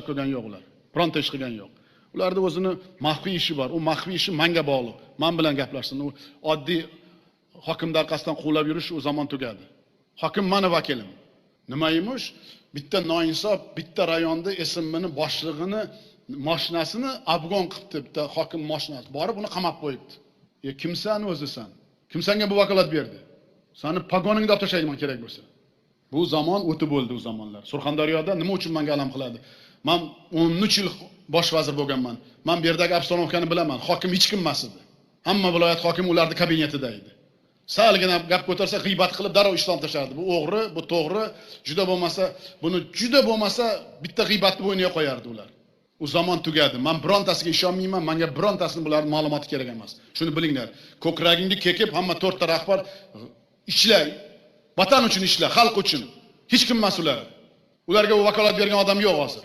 ko'rgan yo'q ular. Bironta ish qilgan yo'q. Ularda o'zini maxfiy ishi bor. U maxfiy ishi menga bog'liq. Men bilan gaplashsin. U oddiy hokim darqasdan quvlab yurish o zamon tugadi. Hokim meni vakilim. Nima emish? Bitta noinsof, bitta rayonda SMMni boshlig'ini mashinasini afg'on qilibdi, bitta hokim mashinasi. Borib uni qamab qo'yibdi. Kimsan o'zisan? Kim senga bu vakolat berdi? Seni pagoningda olib tashlayman kerak bo'lsa. Bu zamon o'tib bo'ldi u zamonlar. Surxondaryoda nima uchun menga alam qiladi? Men 13 yil bosh vazir bo'lganman. Men bu yerdagi obstanovkani bilaman. Hokim hech kim emas edi. Hamma viloyat hokimi ularning kabinetida edi. Salgina gap ko'tarsa g'iybat qilib darrov ishdan tashardi. Bu o'g'ri, bu to'g'ri, juda bo'lmasa bitta g'iybatni bo'yniga qo'yardi ular. U zamon tugadi. Men birontasiga ishonmayman, menga birontasini bularning ma'lumoti kerak emas. Shuni bilinglar. Ko'kragingni kekib hamma 4 ta rahbar ishlay. Vatan uchun ishla, xalq uchun. Hech kim emas ular. Ularga vakolat bergan odam yo'q hozir.